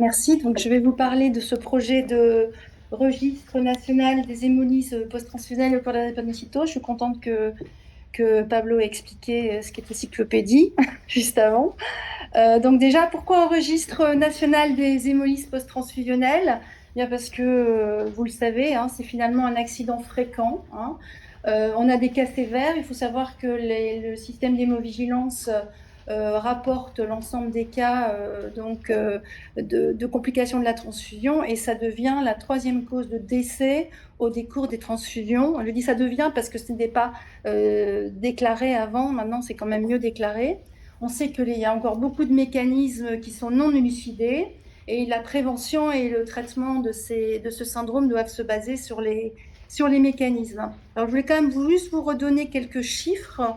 Merci. Donc, je vais vous parler de ce projet de registre national des hémolyses post-transfusionnelles au cours de la drépanocytose. Je suis contente que Pablo ait expliqué ce qu'était cyclopédie juste avant. Donc déjà, pourquoi un registre national des hémolyses post-transfusionnelles? Bien parce que, vous le savez, hein, c'est finalement un accident fréquent, hein. On a des cas sévères. Il faut savoir que le système d'hémovigilance rapporte l'ensemble des cas de complications de la transfusion, et ça devient la troisième cause de décès au décours des transfusions. Je dis ça devient parce que ce n'était pas déclaré avant. Maintenant, c'est quand même mieux déclaré. On sait qu'il y a encore beaucoup de mécanismes qui sont non élucidés, et la prévention et le traitement de ce syndrome doivent se baser sur les mécanismes. Alors, je voulais quand même juste vous redonner quelques chiffres.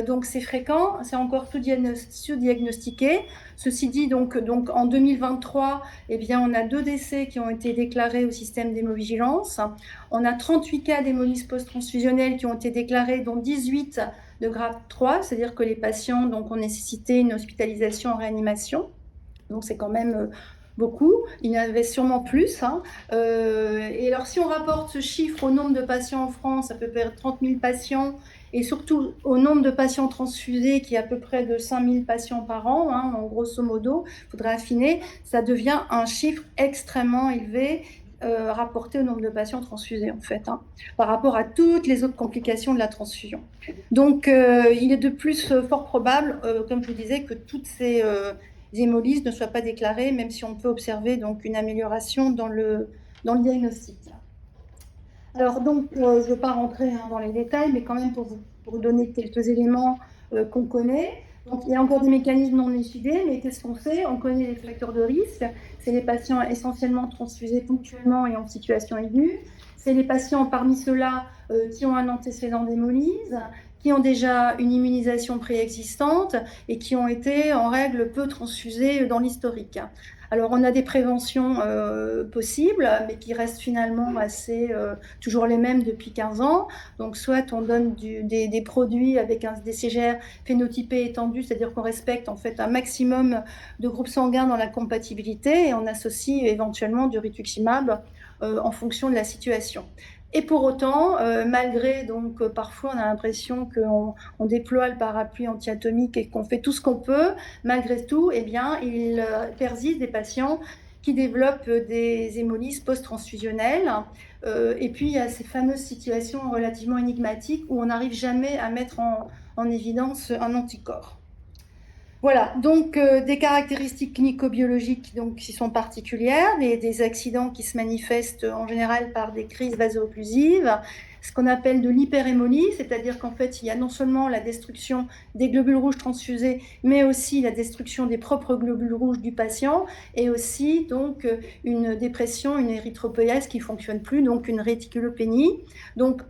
Donc, c'est fréquent, c'est encore sous-diagnostiqué. Ceci dit, donc en 2023, eh bien, on a 2 décès qui ont été déclarés au système d'hémovigilance. On a 38 cas d'hémolyse post-transfusionnelle qui ont été déclarés, dont 18 de grade 3, c'est-à-dire que les patients donc, ont nécessité une hospitalisation en réanimation. Donc c'est quand même beaucoup. Il y en avait sûrement plus, hein. Et alors si on rapporte ce chiffre au nombre de patients en France, à peu près 30 000 patients, et surtout au nombre de patients transfusés, qui est à peu près de 5 000 patients par an, hein, en grosso modo, il faudrait affiner, ça devient un chiffre extrêmement élevé rapporté au nombre de patients transfusés, en fait, hein, par rapport à toutes les autres complications de la transfusion. Donc, il est de plus fort probable, comme je vous disais, que toutes ces hémolyses ne soient pas déclarées, même si on peut observer donc une amélioration dans le diagnostic. Alors, donc, je ne vais pas rentrer dans les détails, mais quand même pour donner quelques éléments qu'on connaît. Donc, il y a encore des mécanismes non élucidés, mais qu'est-ce qu'on sait? On connaît les facteurs de risque. C'est les patients essentiellement transfusés ponctuellement et en situation aiguë. C'est les patients parmi ceux-là qui ont un antécédent d'hémolyse, qui ont déjà une immunisation préexistante et qui ont été en règle peu transfusés dans l'historique. Alors, on a des préventions possibles, mais qui restent finalement assez toujours les mêmes depuis 15 ans. Donc, soit on donne des produits avec un DCGR phénotypé étendu, c'est-à-dire qu'on respecte en fait un maximum de groupes sanguins dans la compatibilité, et on associe éventuellement du rituximab en fonction de la situation. Et pour autant, malgré donc parfois on a l'impression qu'on déploie le parapluie antiatomique et qu'on fait tout ce qu'on peut, malgré tout, eh bien, il persiste des patients qui développent des hémolyses post-transfusionnelles. Et puis, il y a ces fameuses situations relativement énigmatiques où on n'arrive jamais à mettre en évidence un anticorps. Voilà, donc des caractéristiques clinico-biologiques donc, qui sont particulières, des accidents qui se manifestent en général par des crises vaso-occlusives, ce qu'on appelle de l'hyperémolie, c'est-à-dire qu'en fait, il y a non seulement la destruction des globules rouges transfusés, mais aussi la destruction des propres globules rouges du patient, et aussi donc une dépression, une érythropoïèse qui ne fonctionne plus, donc une réticulopénie. Donc,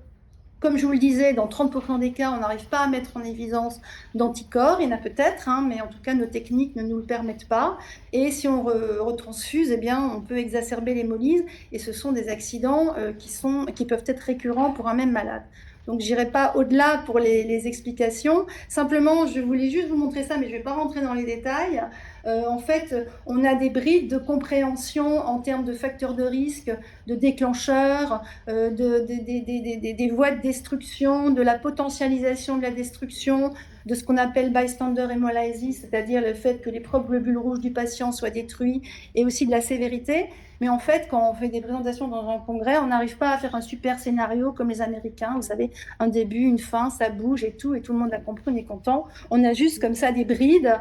comme je vous le disais, dans 30% des cas, on n'arrive pas à mettre en évidence d'anticorps. Il y en a peut-être, hein, mais en tout cas, nos techniques ne nous le permettent pas. Et si on retransfuse, eh bien, on peut exacerber l'hémolyse. Et ce sont des accidents qui peuvent être récurrents pour un même malade. Donc, je n'irai pas au-delà pour les explications. Simplement, je voulais juste vous montrer ça, mais je ne vais pas rentrer dans les détails. En fait, on a des brides de compréhension en termes de facteurs de risque, de déclencheurs, des voies de destruction, de la potentialisation de la destruction, de ce qu'on appelle bystander hemolysis, c'est-à-dire le fait que les propres globules rouges du patient soient détruits, et aussi de la sévérité. Mais en fait, quand on fait des présentations dans un congrès, on n'arrive pas à faire un super scénario comme les Américains. Vous savez, un début, une fin, ça bouge et tout le monde a compris, on est content. On a juste comme ça des brides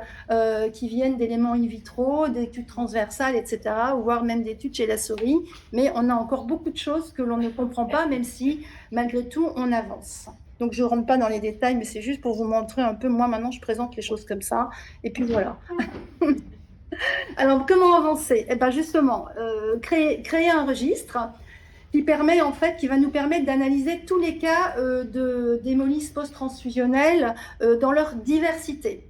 qui viennent d'éléments in vitro, d'études transversales, etc., ou voire même d'études chez la souris. Mais on a encore beaucoup de choses que l'on ne comprend pas, même si, malgré tout, on avance. Donc, je ne rentre pas dans les détails, mais c'est juste pour vous montrer un peu. Moi, maintenant, je présente les choses comme ça. Et puis, voilà. Alors, comment avancer? Eh bien, justement, créer un registre qui va nous permettre d'analyser tous les cas d'hémolyse post-transfusionnelle dans leur diversité.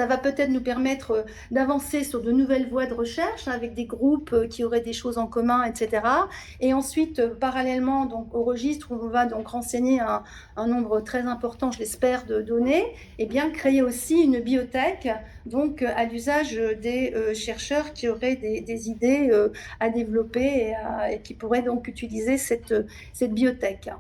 Ça va peut-être nous permettre d'avancer sur de nouvelles voies de recherche avec des groupes qui auraient des choses en commun, etc. Et ensuite, parallèlement donc, au registre où on va donc renseigner un nombre très important, je l'espère, de données, et bien créer aussi une bibliothèque donc à l'usage des chercheurs qui auraient des idées à développer et qui pourraient donc utiliser cette bibliothèque.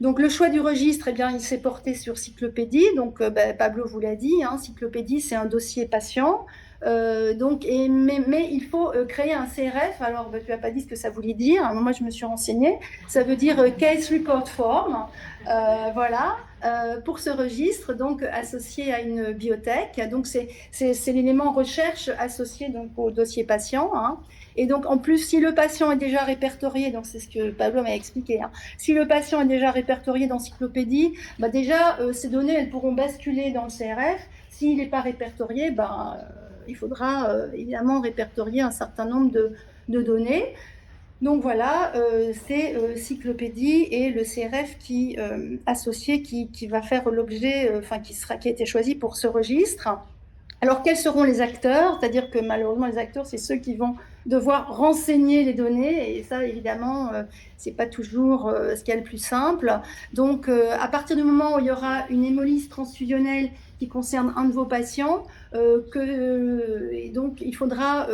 Donc le choix du registre, eh bien, il s'est porté sur Cyclopédie. Donc Pablo vous l'a dit, hein, Cyclopédie, c'est un dossier patient. Mais il faut créer un CRF. Alors, tu n'as pas dit ce que ça voulait dire. Moi, je me suis renseignée. Ça veut dire Case Report Form. Voilà. Pour ce registre, donc associé à une bibliothèque. Donc, c'est l'élément recherche associé donc, au dossier patient. Hein. Et donc, en plus, si le patient est déjà répertorié, donc c'est ce que Pablo m'a expliqué, hein, si le patient est déjà répertorié dans Cyclopédie, bah déjà, ces données, elles pourront basculer dans le CRF. S'il n'est pas répertorié, il faudra évidemment répertorier un certain nombre de données. Donc voilà, c'est Cyclopédie et le CRF associé qui va faire l'objet, qui a été choisi pour ce registre. Alors, quels seront les acteurs? C'est-à-dire que malheureusement, les acteurs, c'est ceux qui vont devoir renseigner les données. Et ça, évidemment, ce n'est pas toujours ce qu'il y a le plus simple. Donc, à partir du moment où il y aura une hémolyse transfusionnelle qui concerne un de vos patients, et donc il faudra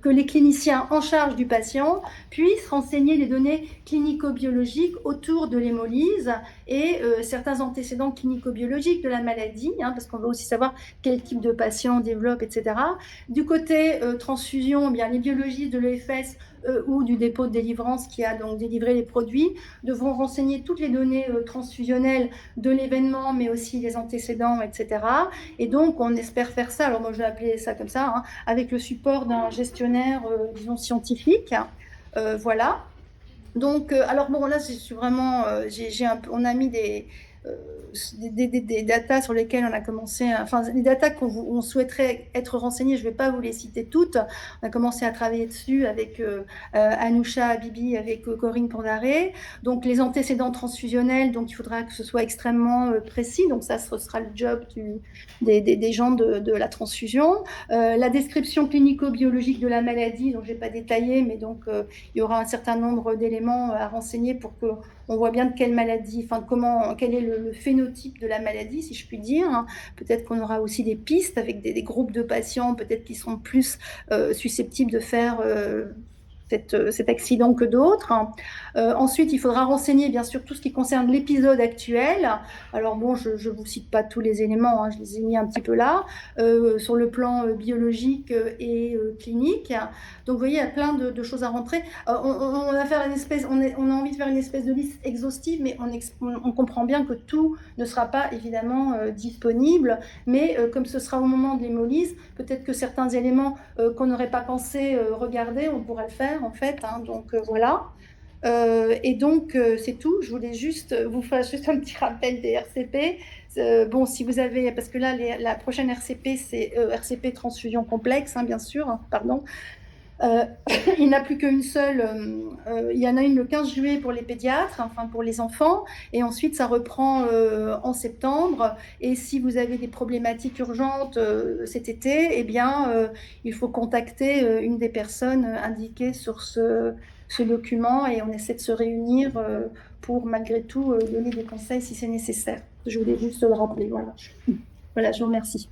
que les cliniciens en charge du patient puissent renseigner les données clinico-biologiques autour de l'hémolyse et certains antécédents clinico-biologiques de la maladie, hein, parce qu'on veut aussi savoir quel type de patient développe, etc. Du côté transfusion, eh bien, les biologistes de l'EFS ou du dépôt de délivrance qui a donc délivré les produits devront renseigner toutes les données transfusionnelles de l'événement, mais aussi les antécédents, etc. Et donc, on espère faire ça, alors moi je vais appeler ça comme ça, hein, avec le support d'un gestionnaire, disons, scientifique. Voilà. Donc, alors bon, là, je suis vraiment, on a mis des datas sur lesquelles on a commencé, enfin, les datas qu'on souhaiterait être renseignés, je ne vais pas vous les citer toutes. On a commencé à travailler dessus avec Anoucha Habibi, avec Corinne Pandaré. Donc, les antécédents transfusionnels, donc il faudra que ce soit extrêmement précis. Donc, ça, ce sera le job des gens de la transfusion. La description clinico-biologique de la maladie, donc je n'ai pas détaillé, mais donc il y aura un certain nombre d'éléments à renseigner pour qu'on voit bien de quelle maladie, enfin quel est le phénotype de la maladie, si je puis dire. Hein. Peut-être qu'on aura aussi des pistes avec des groupes de patients, peut-être qui sont plus susceptibles de faire cet accident que d'autres. Ensuite, il faudra renseigner bien sûr tout ce qui concerne l'épisode actuel. Alors bon, je ne vous cite pas tous les éléments, hein, je les ai mis un petit peu là, sur le plan biologique et clinique. Donc vous voyez, il y a plein de choses à rentrer. On va faire on a envie de faire une espèce de liste exhaustive, mais on comprend bien que tout ne sera pas évidemment disponible. Mais comme ce sera au moment de l'hémolyse, peut-être que certains éléments qu'on n'aurait pas pensé regarder, on pourra le faire en fait. Hein, donc voilà. Et donc, c'est tout. Je voulais juste vous faire juste un petit rappel des RCP. Bon, si vous avez, parce que là, la prochaine RCP, c'est RCP transfusion complexe, hein, bien sûr, hein, pardon. Il n'y en a plus qu'une seule. Il y en a une le 15 juillet pour les pédiatres, enfin pour les enfants, et ensuite ça reprend en septembre. Et si vous avez des problématiques urgentes cet été, eh bien, il faut contacter une des personnes indiquées sur ce document et on essaie de se réunir pour malgré tout donner des conseils si c'est nécessaire. Je voulais juste le rappeler. Voilà. Voilà, je vous remercie.